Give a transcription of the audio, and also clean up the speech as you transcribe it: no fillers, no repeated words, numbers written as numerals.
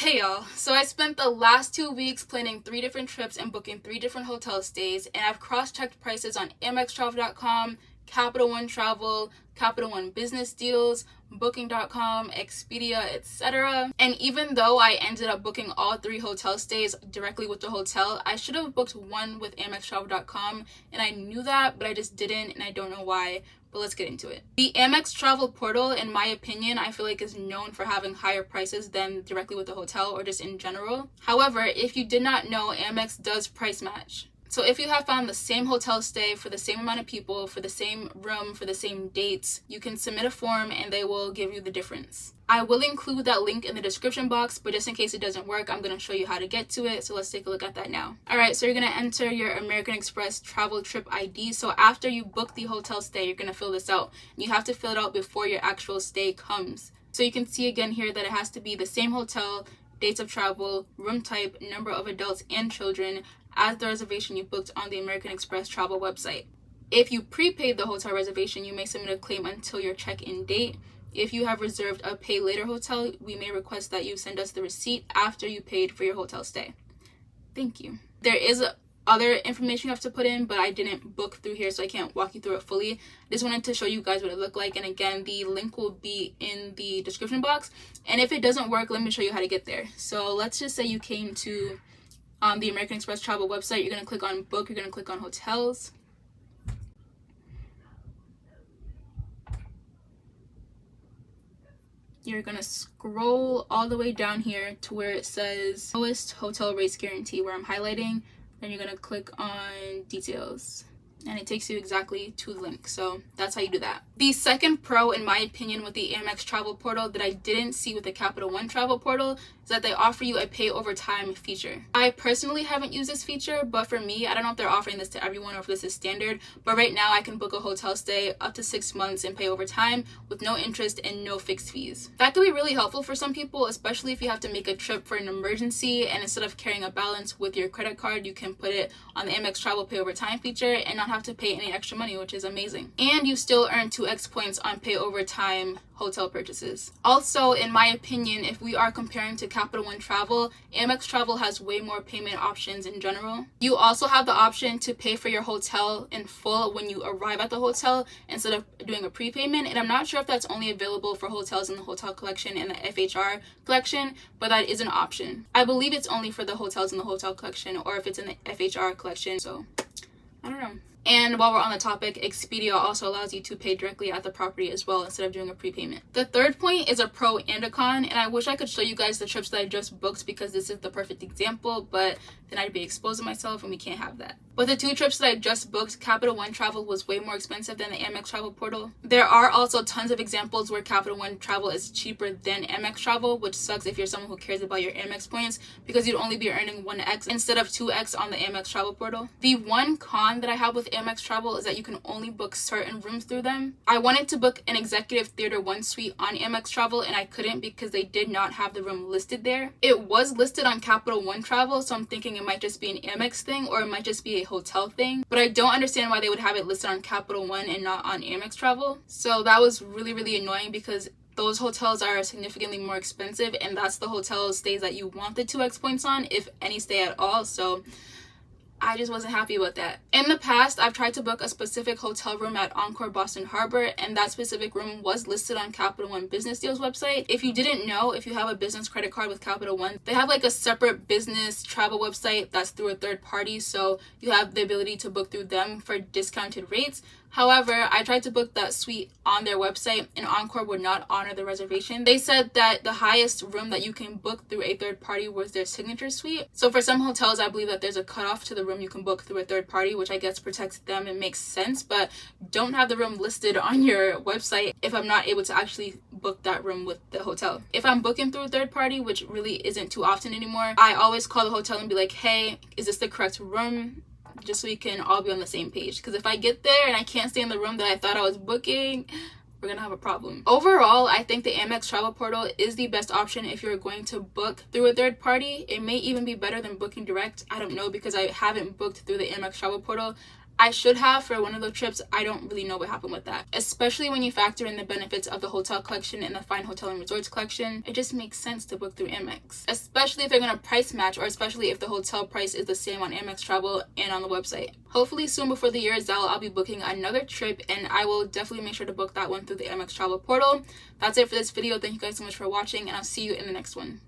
Hey y'all, so I spent the last 2 weeks planning 3 different trips and booking 3 different hotel stays, and I've cross-checked prices on AmexTravel.com, Capital One Travel, Capital One Business Deals, Booking.com, Expedia, etc. And even though I ended up booking all 3 hotel stays directly with the hotel, I should have booked one with AmexTravel.com, and I knew that, but I just didn't, and I don't know why. But let's get into it. The Amex Travel Portal, in my opinion, I feel like is known for having higher prices than directly with the hotel or just in general. However, if you did not know, Amex does price match. So if you have found the same hotel stay for the same amount of people, for the same room, for the same dates, you can submit a form and they will give you the difference. I will include that link in the description box, but just in case it doesn't work, I'm going to show you how to get to it. So let's take a look at that now. Alright, so you're going to enter your American Express travel trip ID. So after you book the hotel stay, you're going to fill this out. You have to fill it out before your actual stay comes. So you can see again here that it has to be the same hotel, dates of travel, room type, number of adults and children, as the reservation you booked on the American Express travel website. If you prepaid the hotel reservation, you may submit a claim until your check-in date. If you have reserved a pay later hotel, we may request that you send us the receipt after you paid for your hotel stay. Thank you. There is other information you have to put in, but I didn't book through here, so I can't walk you through it fully. I just wanted to show you guys what it looked like, and again, the link will be in the description box. And if it doesn't work, let me show you how to get there. So let's just say you came to the American Express travel website. You're going to click on book, you're going to click on hotels. You're going to scroll all the way down here to where it says lowest hotel rates guarantee, where I'm highlighting. Then you're going to click on details, and it takes you exactly to the link. So that's how you do that. The second pro, in my opinion, with the Amex Travel Portal that I didn't see with the Capital One Travel Portal is that they offer you a pay over time feature. I personally haven't used this feature, but for me, I don't know if they're offering this to everyone or if this is standard, but right now I can book a hotel stay up to 6 months and pay over time with no interest and no fixed fees. That could be really helpful for some people, especially if you have to make a trip for an emergency, and instead of carrying a balance with your credit card, you can put it on the Amex Travel pay over time feature and not have to pay any extra money, which is amazing. And you still earn 2x points on pay over time hotel purchases. Also, in my opinion, if we are comparing to Capital One Travel, Amex Travel has way more payment options in general. You also have the option to pay for your hotel in full when you arrive at the hotel instead of doing a prepayment, and I'm not sure if that's only available for hotels in the hotel collection and the FHR collection, but that is an option. I believe it's only for the hotels in the hotel collection, or if it's in the FHR collection, so I don't know. And while we're on the topic, Expedia also allows you to pay directly at the property as well instead of doing a prepayment. The third point is a pro and a con, and I wish I could show you guys the trips that I just booked because this is the perfect example, but then I'd be exposing myself and we can't have that. But the 2 trips that I just booked, Capital One Travel was way more expensive than the Amex Travel Portal. There are also tons of examples where Capital One Travel is cheaper than Amex Travel, which sucks if you're someone who cares about your Amex points because you'd only be earning 1x instead of 2x on the Amex Travel Portal. The one con that I have with Amex Travel is that you can only book certain rooms through them. I wanted to book an Executive Theater 1 suite on Amex Travel, and I couldn't because they did not have the room listed there. It was listed on Capital One Travel, so I'm thinking it might just be an Amex thing or it might just be a hotel thing, but I don't understand why they would have it listed on Capital One and not on Amex Travel. So that was really annoying because those hotels are significantly more expensive, and that's the hotel stays that you want the 2x points on, if any stay at all. So I just wasn't happy about that. In the past, I've tried to book a specific hotel room at Encore Boston Harbor, and that specific room was listed on Capital One Business Deals website. If you didn't know, if you have a business credit card with Capital One, they have like a separate business travel website that's through a third party, so you have the ability to book through them for discounted rates. However, I tried to book that suite on their website and Encore would not honor the reservation. They said that the highest room that you can book through a third party was their signature suite. So for some hotels, I believe that there's a cutoff to the room you can book through a third party, which I guess protects them and makes sense, but don't have the room listed on your website if I'm not able to actually book that room with the hotel. If I'm booking through a third party, which really isn't too often anymore, I always call the hotel and be like, hey, is this the correct room? Just so we can all be on the same page, because if I get there and I can't stay in the room that I thought I was booking, we're gonna have a problem. Overall, I think the Amex Travel Portal is the best option if you're going to book through a third party. It may even be better than booking direct. I don't know, because I haven't booked through the Amex Travel Portal. I should have for one of the trips. I don't really know what happened with that, especially when you factor in the benefits of the hotel collection and the Fine Hotel and Resorts collection. It just makes sense to book through Amex, especially if they're gonna price match, or especially if the hotel price is the same on Amex Travel and on the website. Hopefully soon before the year is out, I'll be booking another trip, and I will definitely make sure to book that one through the Amex Travel Portal. That's it for this video. Thank you guys so much for watching, and I'll see you in the next one.